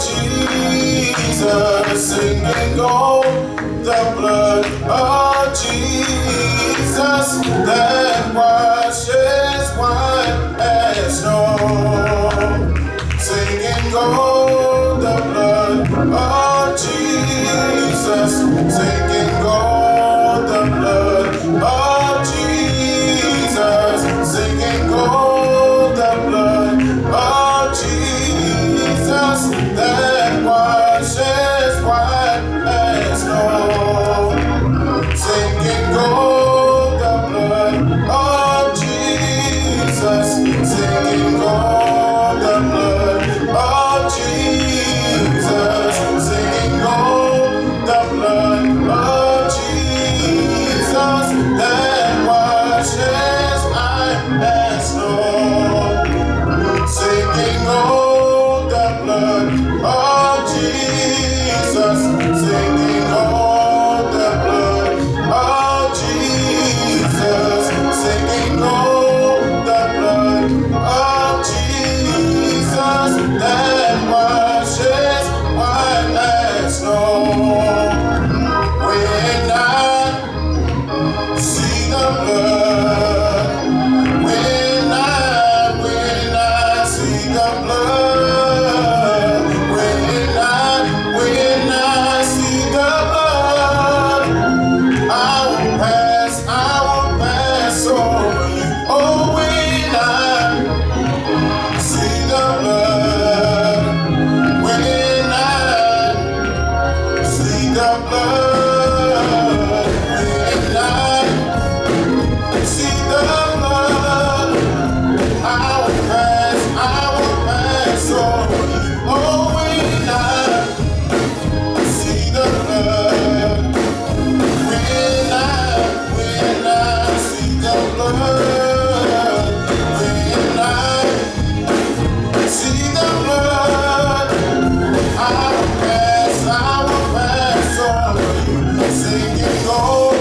Jesus, singing gold, the blood of Jesus that washes white as snow. Singing gold, the blood of Jesus, singing gold, the blood of Jesus, singing gold, the blood of Jesus that washes white as snow. Singing gold, the blood of Jesus, singing gold, the blood of Jesus, singing gold, the blood of Jesus that washes white as snow. Singing gold, the blood of Jesus, singing gold, the blood of Jesus, singing gold, the blood of Jesus that washes white as snow. When I see the blood, when I see the blood, when I see the blood, I will pass over you. Oh, when I see the blood, when I see the blood, when I see the blood, I will pass over you. Oh, when I see the blood, when I see the blood, when I see the blood, I will pass over you. Singing gold,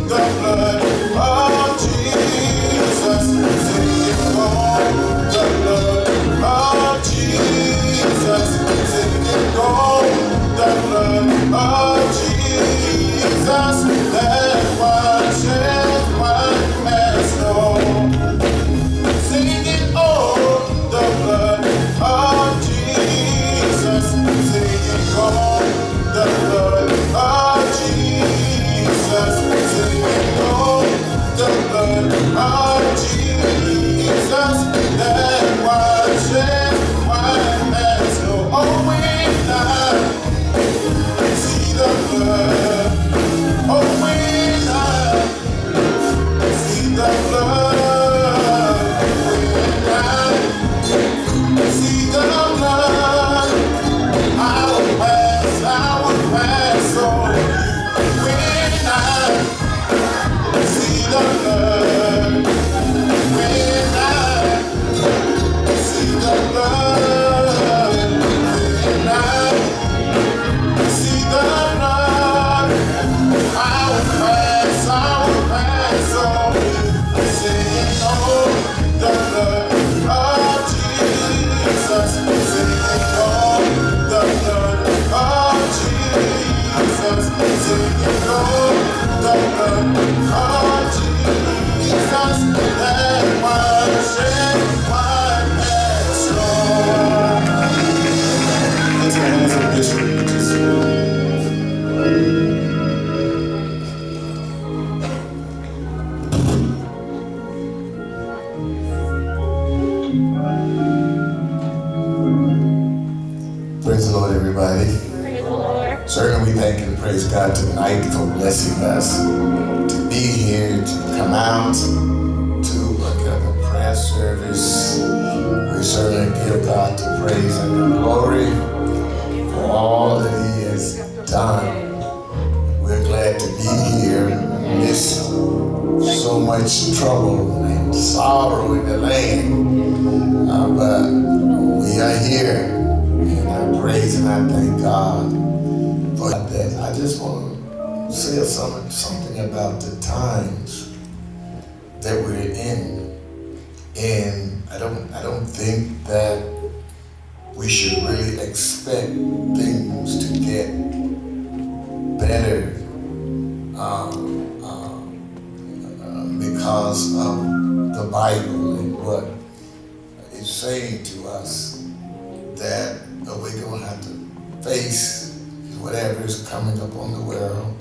the blood of Jesus, singing gold, the blood of Jesus, singing gold, the blood of Jesus that washes white as snow. Singing, oh, the blood of Jesus, singing, oh, the blood of Jesus, singing, oh, the blood of Jesus that washes white as snow. Oh, when I see the blood, oh, when I see the blood, when I see the blood, I will pass over you. When I see the blood, when I see the blood, when I see the blood, I will pass over you. Singing, oh, the blood of Jesus, singing, oh, the blood of Jesus, singing, oh, the blood of Jesus that washes white as snow. Let's go ahead and this religious. Praise the Lord, everybody. Praise the Lord. Certainly we thank and praise God tonight for blessing us to be here, to come out to a prayer service. We certainly give God the praise and the glory for all that He has done. We're glad to be here amidst so much trouble and sorrow in the land. But we are here. And I praise and I thank God for that. I just want to say something about the times that we're in. And I don't think that we should really expect things to get better because of the Bible and what it's saying to us, that we're going to have to face whatever is coming up on the world,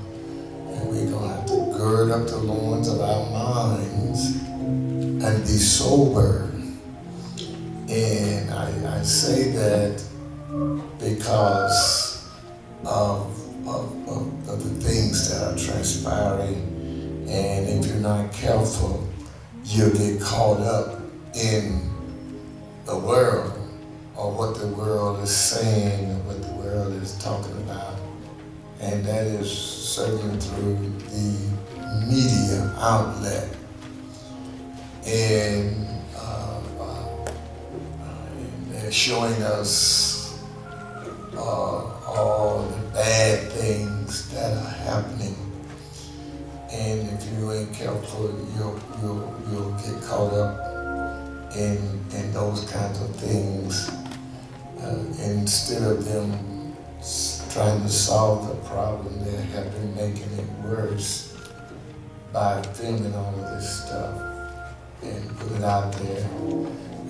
and we're going to have to gird up the loins of our minds and be sober. And I say that because of the things that are transpiring. And if you're not careful, you'll get caught up in the world, or what the world is saying, or what the world is talking about. And that is certainly through the media outlet. And they're showing us all the bad things that are happening. And if you ain't careful, you'll get caught up in those kinds of things. Instead of them trying to solve the problem, they have been making it worse by filming all of this stuff and put it out there.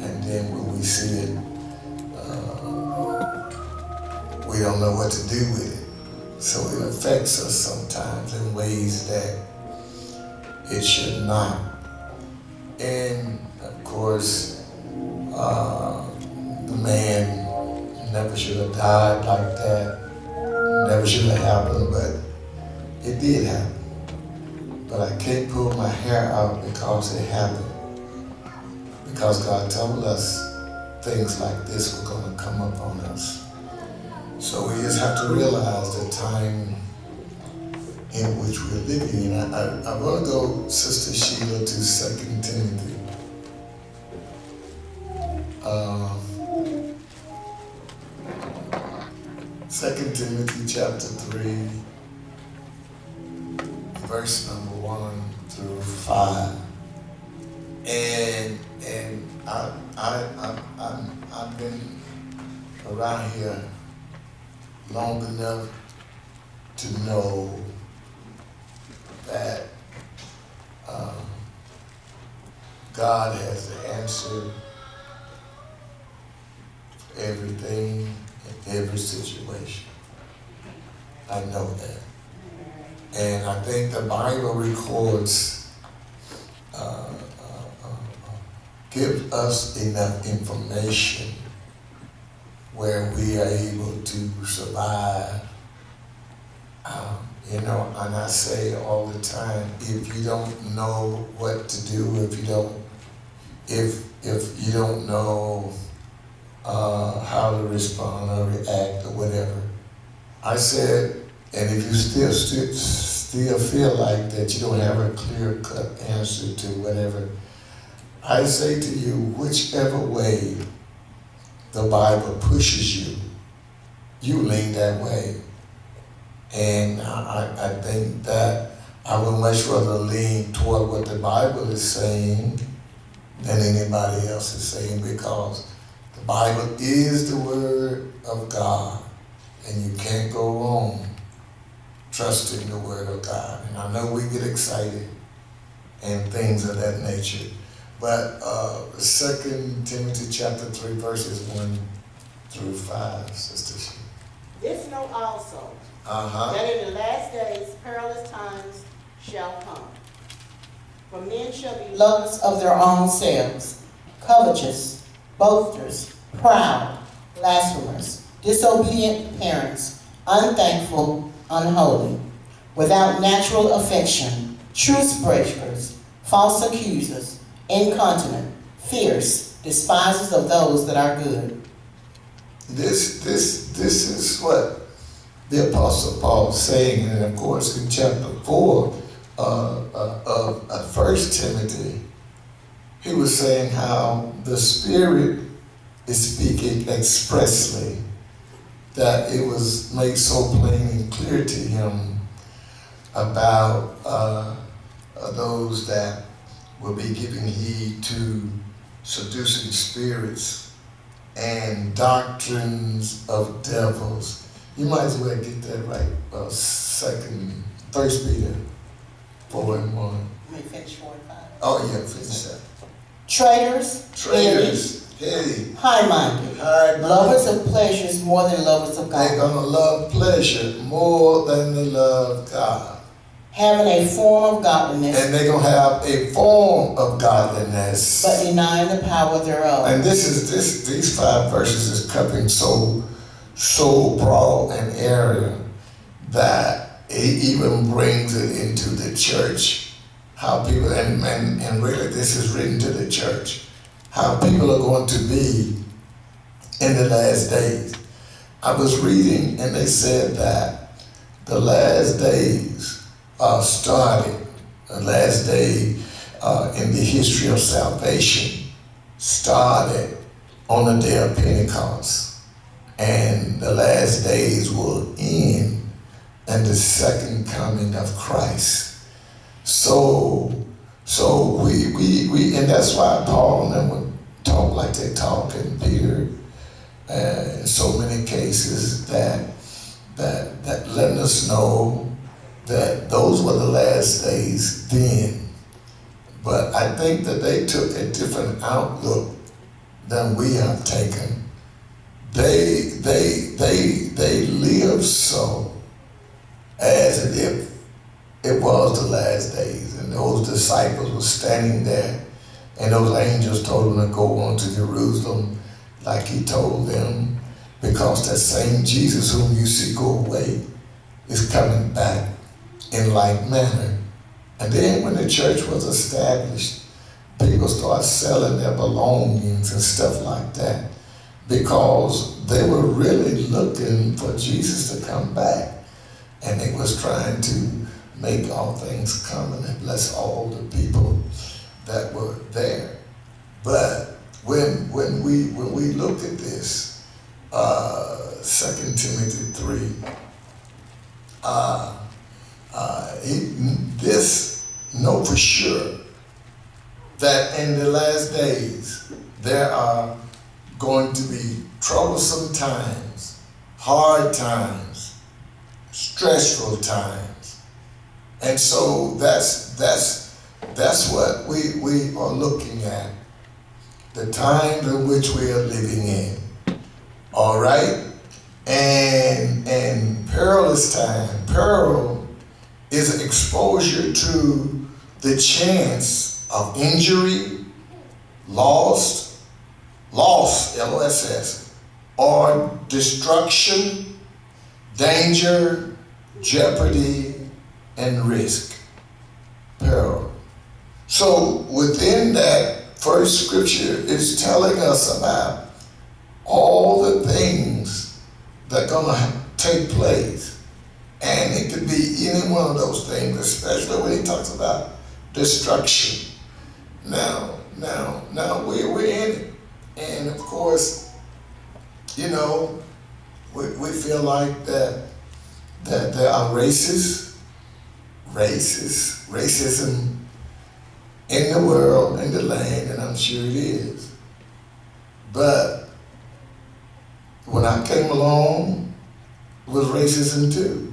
And then when we see it, we don't know what to do with it. So it affects us sometimes in ways that it should not. And of course, the man never should have died like that. Never should have happened, but it did happen. But I can't pull my hair out because it happened. Because God told us things like this were going to come up on us. So we just have to realize the time in which we're living in. I want to go, Sister Sheila, to 2 Timothy. 2 Timothy chapter 3, verse number 1 through 5. And I've been around here long enough to know that God has the answer for everything in every situation. I know that. And I think the Bible records, give us enough information where we are able to survive. And I say all the time, if you don't know what to do, if you don't know how to respond or react or whatever, I said, and if you still feel like that you don't have a clear-cut answer to whatever, I say to you, whichever way the Bible pushes you, you lean that way. And I think that I would much rather lean toward what the Bible is saying than anybody else is saying, because the Bible is the Word of God, and you can't go wrong trusting the Word of God. And I know we get excited and things of that nature. But 2 Timothy chapter 3, verses 1 through 5, Sister She. This know also, that in the last days perilous times shall come. For men shall be lovers of their own selves, covetous, boasters, proud, blasphemers, disobedient to parents, unthankful, unholy, without natural affection, truce breakers, false accusers, incontinent, fierce, despisers of those that are good. This is what the Apostle Paul is saying, and of course in chapter 4 of 1 Timothy, he was saying how the Spirit is speaking expressly, that it was made so plain and clear to him about those that will be giving heed to seducing spirits and doctrines of devils. You might as well get that right. First Peter 4:1. Let me finish 4 and 5. Oh yeah, finish that. Traitors, heady, high-minded, lovers of pleasures more than lovers of They're God, gonna love pleasure more than they love God. having a form of godliness, And they're gonna have a form of godliness. but denying the power thereof. And these 5 verses is covering so broad an area that it even brings it into the church. How people, and really this is written to the church, how people are going to be in the last days. I was reading and they said that the last days started, the last day in the history of salvation started on the day of Pentecost. And the last days will end in the second coming of Christ. So we and that's why Paul and them would talk like they talk, and Peter, in so many cases that letting us know that those were the last days then. But I think that they took a different outlook than we have taken. They lived so as if it was the last days, and those disciples were standing there, and those angels told them to go on to Jerusalem like he told them, because that same Jesus whom you see go away is coming back in like manner. And then when the church was established, people started selling their belongings and stuff like that, because they were really looking for Jesus to come back, and they was trying to make all things common and bless all the people that were there. But when we look at this, 2 Timothy 3, know for sure that in the last days there are going to be troublesome times, hard times, stressful times. And so that's what we are looking at, the time in which we are living in. All right? And perilous time. Peril is exposure to the chance of injury, loss, L-O-S-S, or destruction, danger, jeopardy, and risk. Peril. So within that first scripture is telling us about all the things that are going to take place. And it could be any one of those things, especially when he talks about destruction. Now we're in it. And of course, you know, we feel like that there are racism in the world, in the land, and I'm sure it is. But when I came along, it was racism too.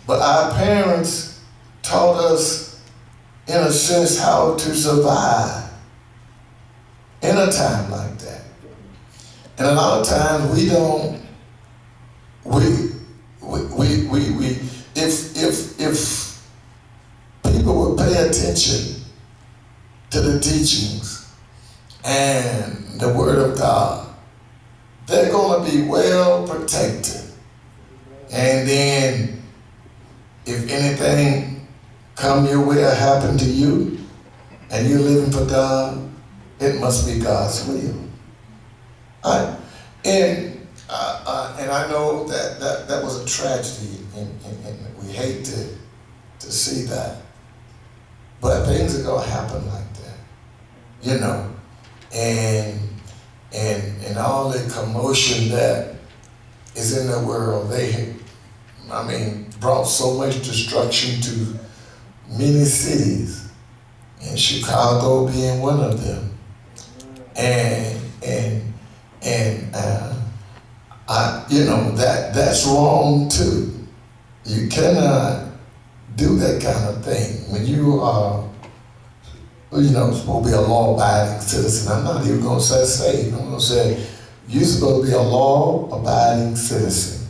But our parents taught us, in a sense, how to survive in a time like that. And a lot of times if people would pay attention to the teachings and the Word of God, they're going to be well protected. And then if anything come your way or happen to you and you're living for God, it must be God's will. And I know that was a tragedy, and we hate to see that. But things are going to happen like that, you know. And all the commotion that is in the world, brought so much destruction to many cities, and Chicago being one of them. And that's wrong too. You cannot do that kind of thing when you are, supposed to be a law-abiding citizen. I'm not even going to say saved. I'm going to say you're supposed to be a law-abiding citizen.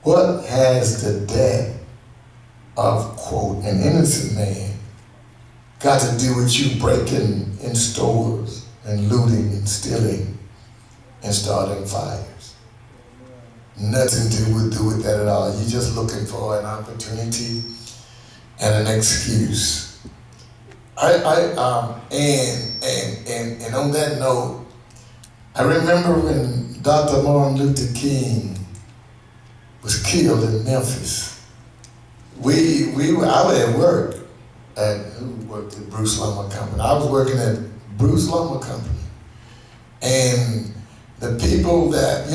What has the death of, quote, an innocent man got to do with you breaking in stores and looting and stealing and starting fires? Nothing to do with that at all. You're just looking for an opportunity and an excuse. And on that note, I remember when Dr. Martin Luther King was killed in Memphis. I was at work who worked at Bruce Lumber Company. I was working at Bruce Lumber Company, and the people that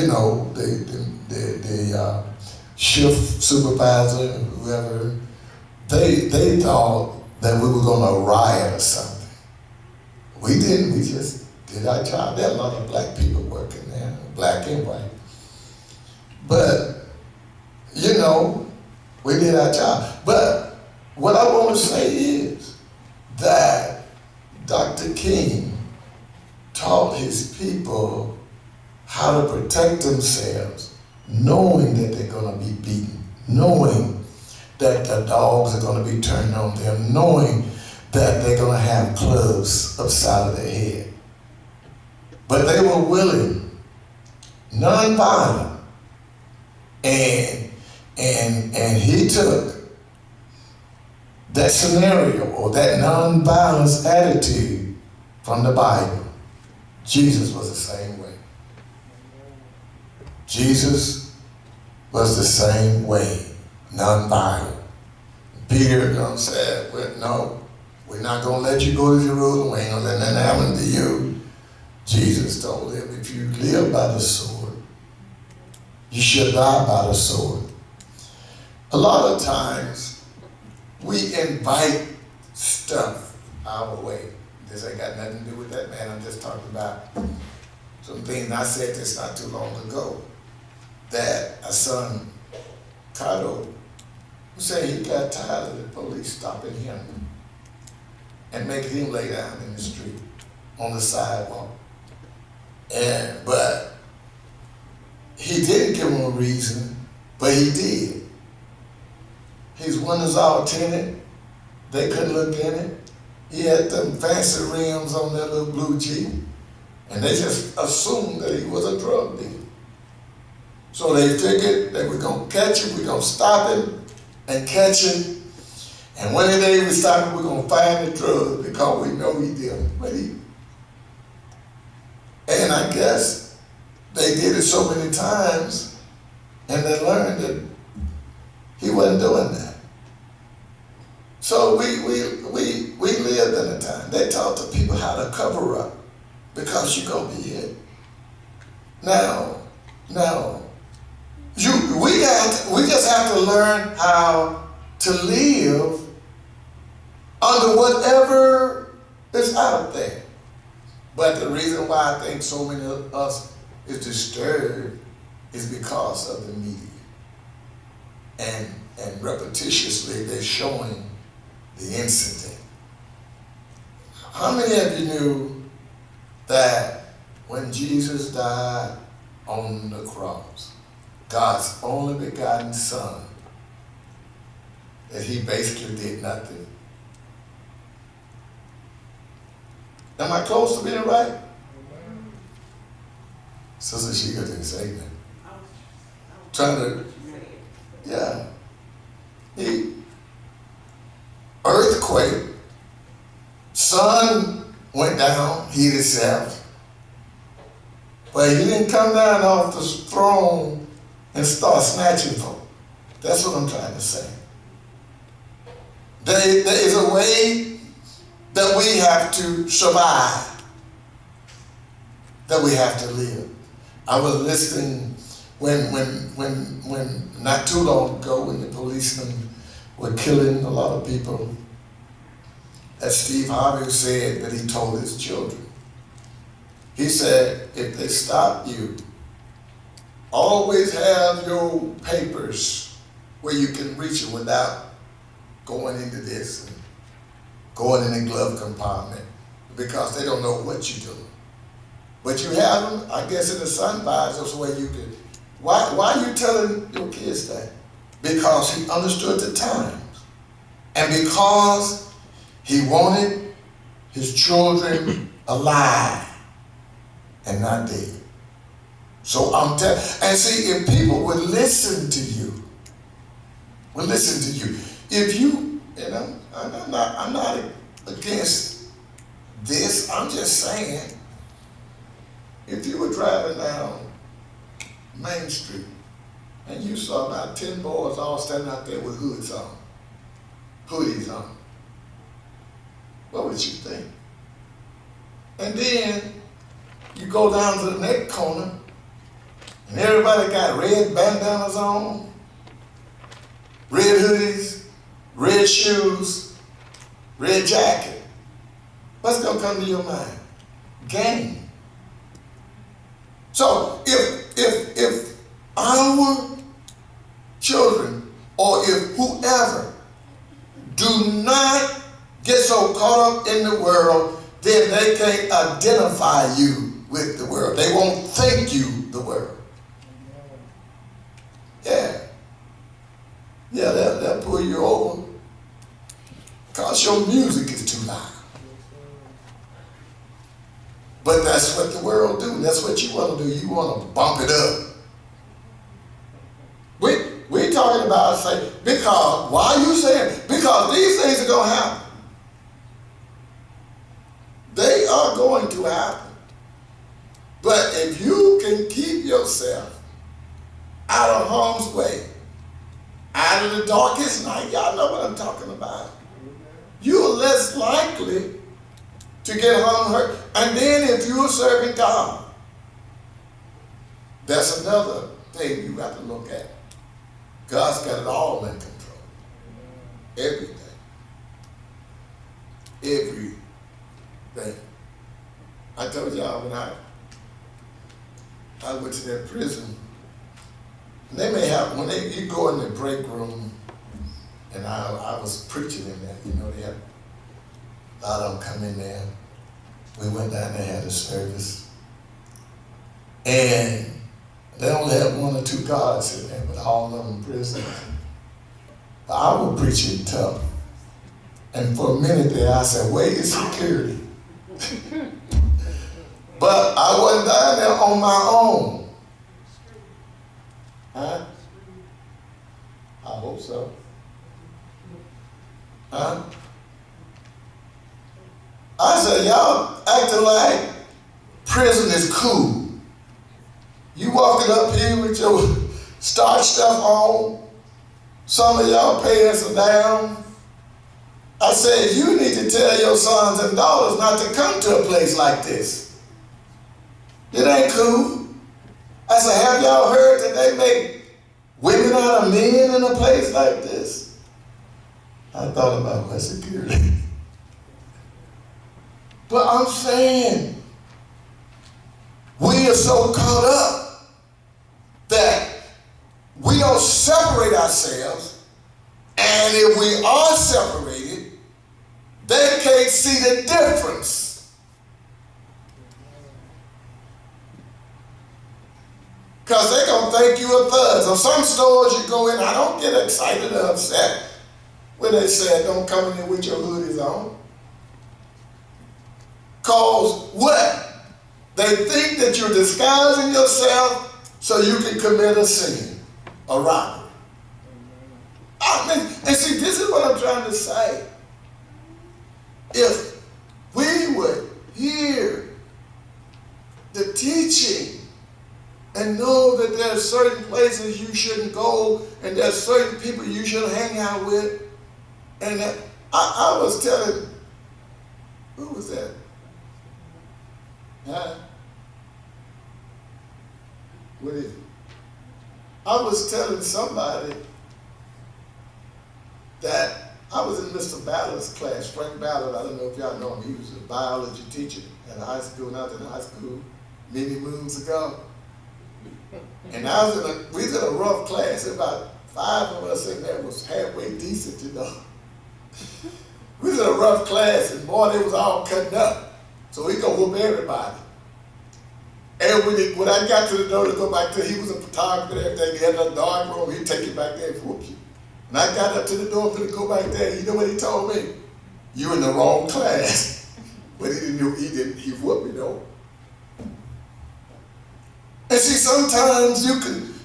the shift supervisor, whoever, they thought that we were going to riot or something. We didn't. We just did our job. There are a lot of black people working there, black and white. But, we did our job. But what I want to say is that Dr. King taught his people how to protect themselves, knowing that they're going to be beaten, knowing that the dogs are going to be turned on them, knowing that they're going to have clubs upside of their head. But they were willing, nonviolent, and he took that scenario or that nonviolence attitude from the Bible. Jesus was the same way. Jesus was the same way, nonviolent. Peter said, well, no, we're not going to let you go to Jerusalem. We ain't going to let nothing happen to you. Jesus told him, if you live by the sword, you should die by the sword. A lot of times, we invite stuff our way. This ain't got nothing to do with that, man. I'm just talking about some things. I said this not too long ago, that a son, Cato, who said he got tired of the police stopping him and making him lay down in the street, on the sidewalk. But he didn't give him a reason, but he did. His windows all tinted. They couldn't look in it. He had them fancy rims on that little blue Jeep. And they just assumed that he was a drug dealer. So they figured that we're going to catch him, we're going to stop him and catch him. And one day we stop him, we're going to find the drugs because we know he did them. And I guess they did it so many times and they learned that he wasn't doing that. So we lived in a time. They taught the people how to cover up because you're going to be hit. Now, we just have to learn how to live under whatever is out there. But the reason why I think so many of us is disturbed is because of the media. And repetitiously they're showing the incident. How many of you knew that when Jesus died on the cross, God's only begotten Son, that he basically did nothing? Am I close to being right? Sister Sheila didn't say that. Trying to, yeah. The earthquake, sun went down, heat itself. But he didn't come down off the throne and start snatching folk. That's what I'm trying to say. There is a way that we have to survive, that we have to live. I was listening when not too long ago, when the policemen were killing a lot of people, as Steve Harvey said that he told his children. He said, if they stop you Always have your papers where you can reach it without going into this and going in the glove compartment, because they don't know what you're doing. But you have them, I guess, in the sun visors where you can. Why are you telling your kids that? Because he understood the times. And because he wanted his children alive and not dead. So I'm telling, and see, if people would listen to you, if you know, I'm not against this, I'm just saying, if you were driving down Main Street and you saw about 10 boys all standing out there with hoodies on, what would you think? And then you go down to the next corner and everybody got red bandanas on, red hoodies, red shoes, red jacket. What's gonna come to your mind? Gang. So if our children, or if whoever, do not get so caught up in the world, then they can't identify you with the world. They won't think you the world. Yeah, they'll pull you over because your music is too loud. But that's what the world do. That's what you want to do. You want to bump it up. We're talking about, say, because, why are you saying? Because these things are going to happen. They are going to happen. But if you can keep yourself out of harm's way, out of the darkest night, y'all know what I'm talking about, you're less likely to get harm, hurt. And then if you're serving God, that's another thing you have to look at. God's got it all in control. Everything. Everything. I told y'all when I went to that prison, they may have, when you go in the break room, and I was preaching in there, you know, they had a lot of them come in there. We went down there, had a service. And they only had 1 or 2 guards in there, but all of them prisoners. But I was preaching tough. And for a minute there, I said, where is security? But I wasn't down there on my own. Huh? I hope so. Huh? I said, y'all acting like prison is cool. You walking up here with your starch stuff on. Some of y'all pants are down. I said, you need to tell your sons and daughters not to come to a place like this. It ain't cool. I said, have y'all heard that they make women out of men in a place like this? I thought about my security. But I'm saying, we are so caught up that we don't separate ourselves, and if we are separated, they can't see the difference. Because they're going to think you a thug. So some stores you go in, I don't get excited or upset when they say, don't come in there with your hoodies on. Because what? They think that you're disguising yourself so you can commit a sin, a robbery. I mean, and see, this is what I'm trying to say. If we would hear the teaching and know that there are certain places you shouldn't go and there are certain people you shouldn't hang out with, and I was telling, who was that? Huh? What is it? I was telling somebody that I was in Mr. Ballard's class. Frank Ballard, I don't know if y'all know him. He was a biology teacher at high school, and I was in high school many moons ago. And we was in a rough class. About 5 of us in there was halfway decent, you know. We was in a rough class, and boy, they was all cutting up. So we go whoop everybody. And when I got to the door to go back there, he was a photographer and everything. He had a dark room. He'd take you back there and whoop you. And I got up to the door to go back there. You know what he told me? You in the wrong class. But he didn't know. He whooped me though. And see, sometimes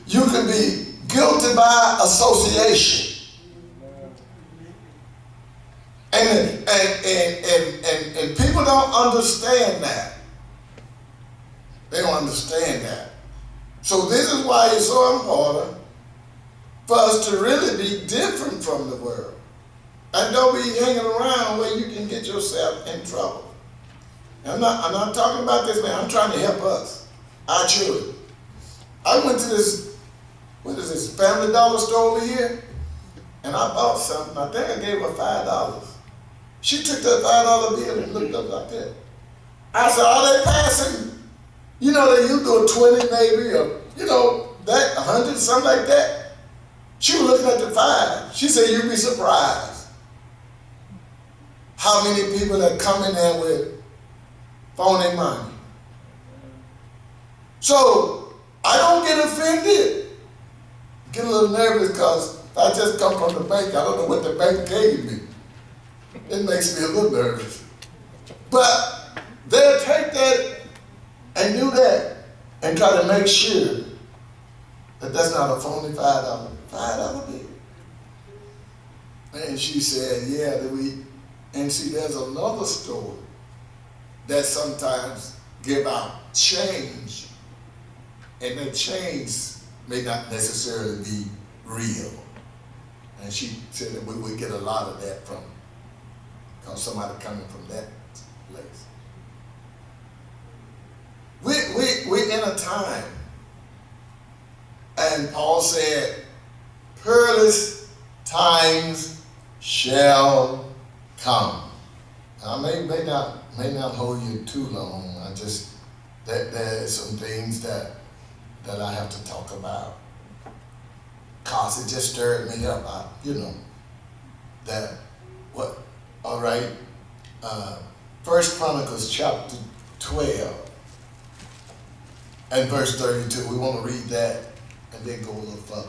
you can be guilty by association. And people don't understand that. They don't understand that. So this is why it's so important for us to really be different from the world. And don't be hanging around where you can get yourself in trouble. I'm not talking about this, man. I'm trying to help us, our children. I went to this, what is this, Family Dollar store over here, and I bought something. I think I gave her $5. She took that $5 bill and looked up like that. I said, are they passing? You know, you do a 20 maybe, or, you know, that 100, something like that. She was looking at the 5. She said, you'd be surprised how many people that come in there with phony money. So I don't get offended. Get a little nervous because I just come from the bank. I don't know what the bank gave me. It makes me a little nervous. But they'll take that and do that and try to make sure that that's not a phony $5 bill. And she said, yeah, and see, there's another store that sometimes give out change, and that change may not necessarily be real. And she said that we would get a lot of that from somebody coming from that place. We're in a time, and Paul said, perilous times shall come. I may not hold you too long. There's some things that I have to talk about. Cause it just stirred me up. All right. 1 Chronicles chapter 12 and verse 32. We want to read that and then go a little further.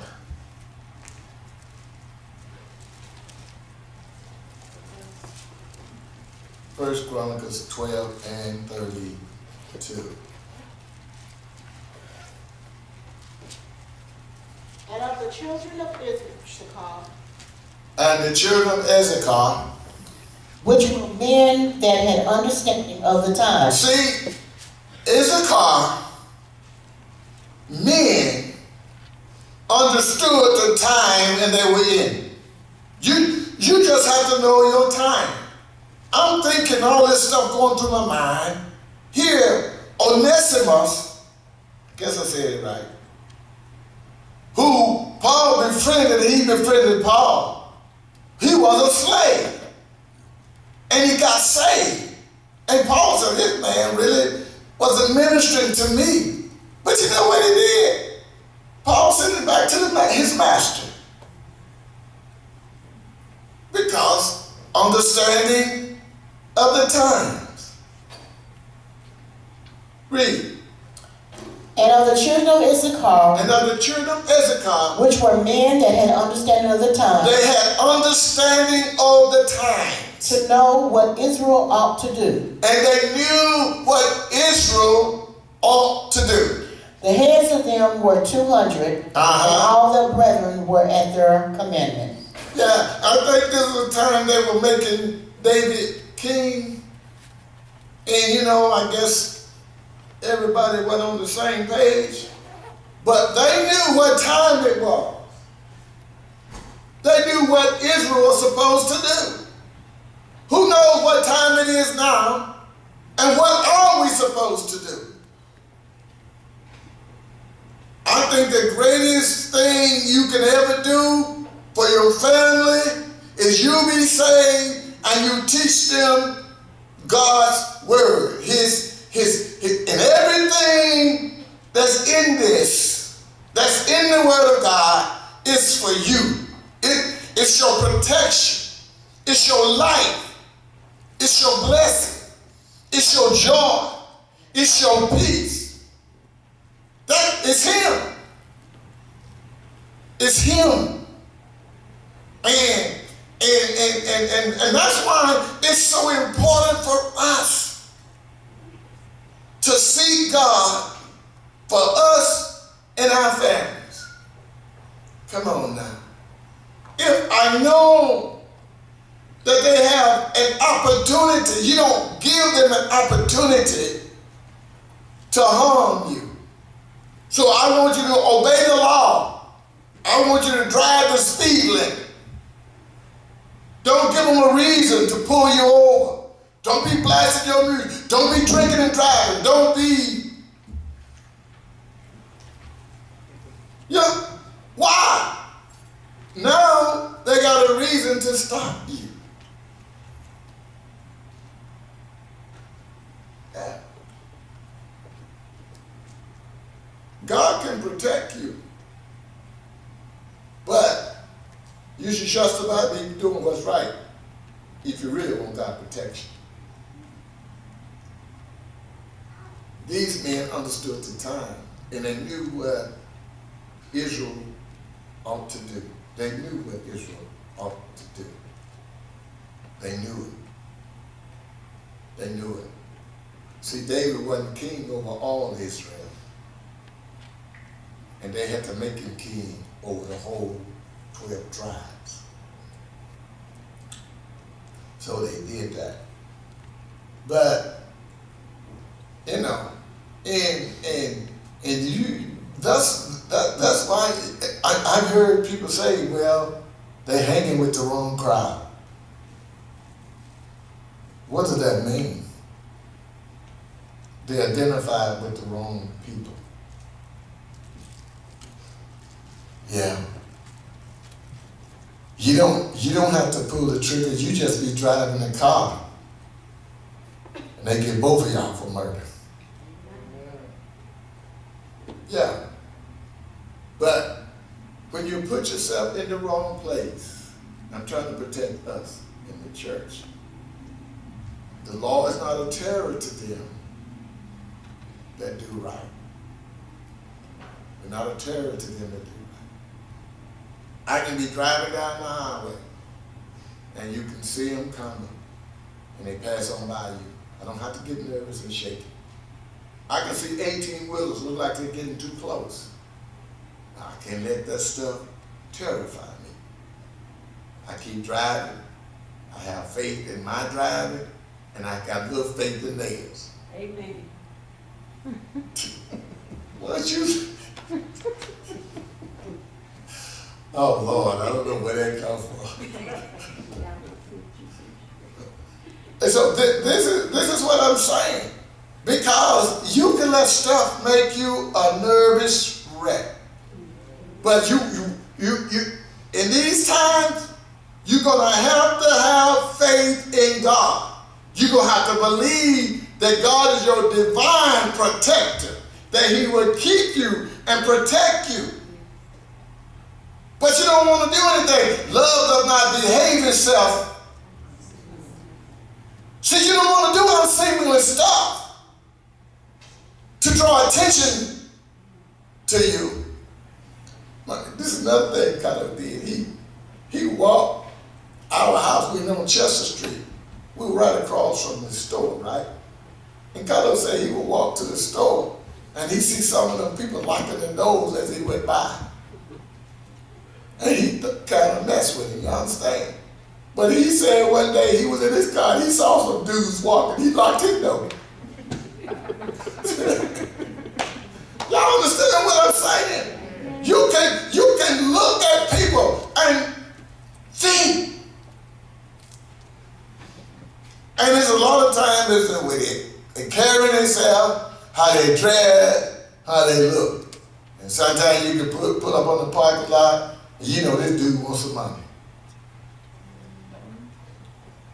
First Chronicles 12 and 32. And of the children of Issachar. And the children of Issachar, which were men that had understanding of the time. See, Issachar, men understood the time and they were in. You just have to know your time. I'm thinking all this stuff going through my mind. Here, Onesimus, guess I said it right, who Paul befriended, he befriended Paul. He was a slave. And he got saved. And Paul said, this man really was ministering to me. But you know what he did? Paul sent it back to his master. Because understanding of the times. Read. And of the children of Issachar, which were men that had understanding of the time. They had understanding of the times. To know what Israel ought to do. And they knew what Israel ought to do. The heads of them were 200, and all their brethren were at their commandment. Yeah, I think this was the time they were making David king. And I guess everybody went on the same page. But they knew what time it was. They knew what Israel was supposed to do. Who knows what time it is now? And what are we supposed to do? I think the greatest thing you can ever do for your family is you be saved and you teach them God's word, his and everything that's in this, that's in the Word of God, is for you. It's your protection. It's your life. It's your blessing. It's your joy. It's your peace. That is Him. It's Him. And that's why it's so important for us to seek God for us and our families. Come on now. If I know that they have an opportunity, you don't give them an opportunity to harm you. So I want you to obey the law. I want you to drive the speed limit. Don't give them a reason to pull you over. Don't be blasting your music. Don't be drinking and driving. Don't be. Yeah. Why? Now they got a reason to stop you. Yeah. God can protect you, but you should just about be doing what's right if you really want God's protection. These men understood the time, and they knew what Israel ought to do. They knew what Israel ought to do. They knew it. They knew it. See, David wasn't king over all Israel, and they had to make him king over the whole 12 tribes. So they did that. But, you know, and you, that's why I've heard people say, well, they're hanging with the wrong crowd. What does that mean? They identified with the wrong people. Yeah. You don't have to pull the trigger. You just be driving the car, and they get both of y'all for murder. Yeah. But when you put yourself in the wrong place, I'm trying to protect us in the church. The law is not a terror to them that do right. It's not a terror to them that do right. I can be driving down the highway, and you can see them coming, and they pass on by you. I don't have to get nervous and shaky. I can see 18-wheelers look like they're getting too close. I can't let that stuff terrify me. I keep driving. I have faith in my driving, and I got little faith in theirs. Amen. What you? Oh Lord, I don't know where that comes from. And so this is what I'm saying. Because you can let stuff make you a nervous wreck. But you in these times, you're gonna have to have faith in God. You're gonna have to believe that God is your divine protector, that He will keep you and protect you. But you don't want to do anything. Love does not behave itself. See, you don't want to do unseemly stuff to draw attention to you. This is another thing Carlo did. He walked our house. We were on Chester Street. We were right across from the store, right? And Carlo said he would walk to the store, and he see some of them people locking their doors as he went by. And he kind of messed with him, you understand? But he said one day he was in his car, he saw some dudes walking, he locked his door. Y'all understand what I'm saying? You can look at people and think. And there's a lot of times with it. They carry themselves, how they dress, how they look. And sometimes you can pull up on the parking lot, and you know this dude wants some money.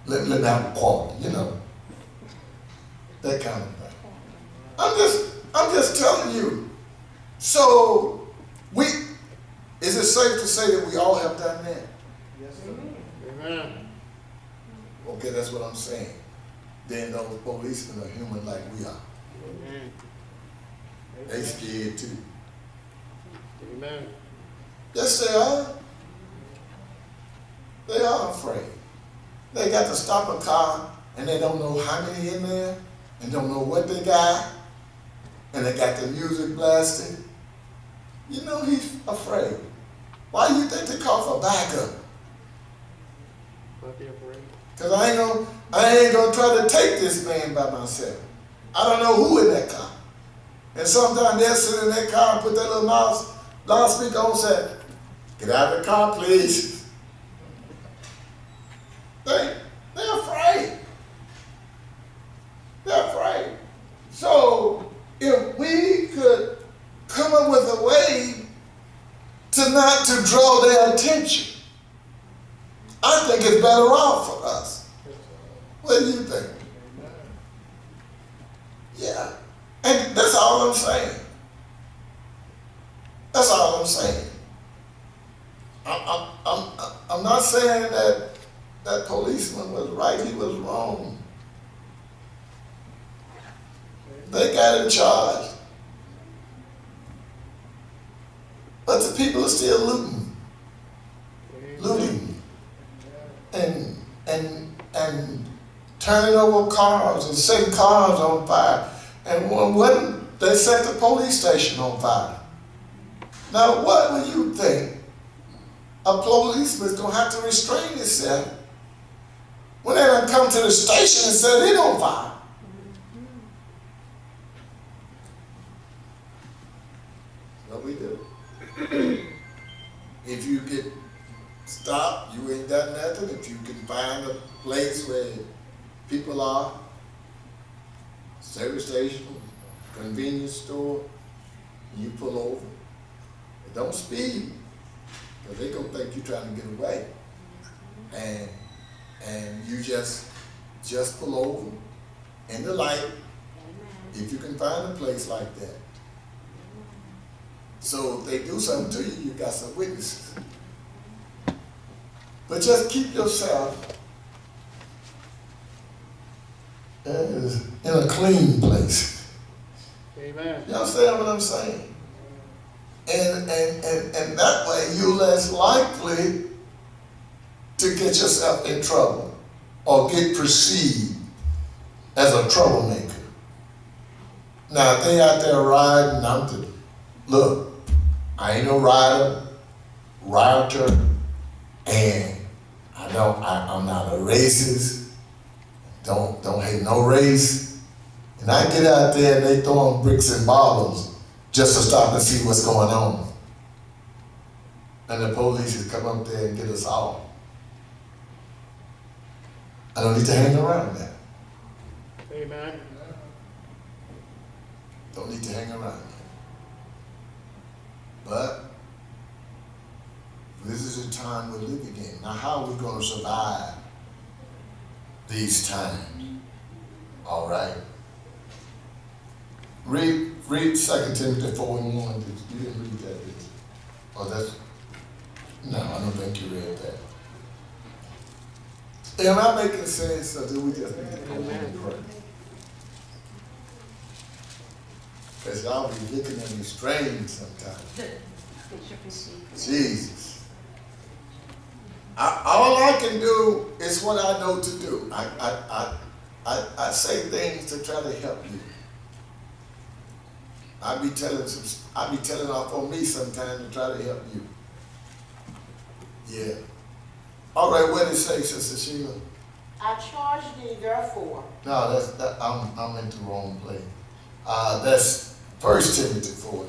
Let me have a quarter, you know. That kind of thing. I'm just telling you, So, is it safe to say that we all have done that? Yes, sir. Amen. Okay, that's what I'm saying. Then those policemen are human like we are. Amen. They scared too. Amen. Yes, they are. They are afraid. They got to stop a car and they don't know how many in there and don't know what they got. And they got the music blasting. You know he's afraid. Why do you think they call for backup? Don't be afraid. Because I ain't gonna try to take this man by myself. I don't know who in that car. And sometimes they'll sit in that car and put that little loudspeaker on and say, "Get out of the car, please." They're afraid. They're afraid. So if we could come up with a way to draw their attention, I think it's better off for us. What do you think? Yeah. And that's all I'm saying. That's all I'm saying. I'm not saying that policeman was right, he was wrong. They got in charge. But the people are still looting and turning over cars and setting cars on fire. And when they set the police station on fire. Now, what would you think a policeman's gonna have to restrain himself when they done come to the station and set it on fire? What we do. If you get stopped, you ain't done nothing. If you can find a place where people are, service station, convenience store, you pull over. Don't speed, because they gonna think you're trying to get away. And you just pull over in the light, if you can find a place like that. So if they do something to you, you got some witnesses. But just keep yourself in a clean place. Amen. You understand what I'm saying? And that way you're less likely to get yourself in trouble or get perceived as a troublemaker. Now, if they out there riding, look, I ain't no rioter, and I'm not a racist. Don't hate no race. And I get out there and they throwing bricks and bottles just to stop and see what's going on. And the police has come up there and get us all. I don't need to hang around that. Amen. Don't need to hang around that. But this is the time we're living in. Now, how are we going to survive these times? All right. Read 2 Timothy 4:1. You didn't read that, did you? Oh, no, I don't think you read that. Am I making sense, or do we just need to go on and pray? Because y'all be looking at me strange sometimes. Jesus. All I can do is what I know to do. I say things to try to help you. I be telling off on me sometimes to try to help you. Yeah. All right, what did it say, Sister Sheila? I charge thee therefore. No, I'm in the wrong place. That's 1 Timothy 4.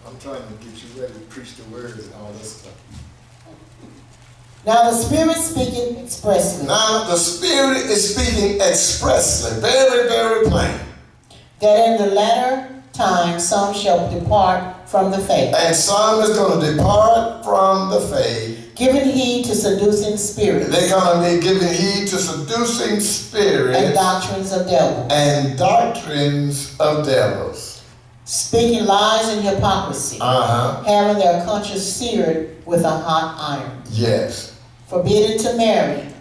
I'm trying to get you ready to preach the word and all this stuff. Now the Spirit speaking expressly. Now the Spirit is speaking expressly, very, very plain. That in the latter time some shall depart from the faith. And some is going to depart from the faith. Giving heed to seducing spirits. They're going to be giving heed to seducing spirits. And doctrines of devils. And doctrines of devils. speaking lies and hypocrisy, having their conscience seared with a hot iron, Yes. forbidding to marry,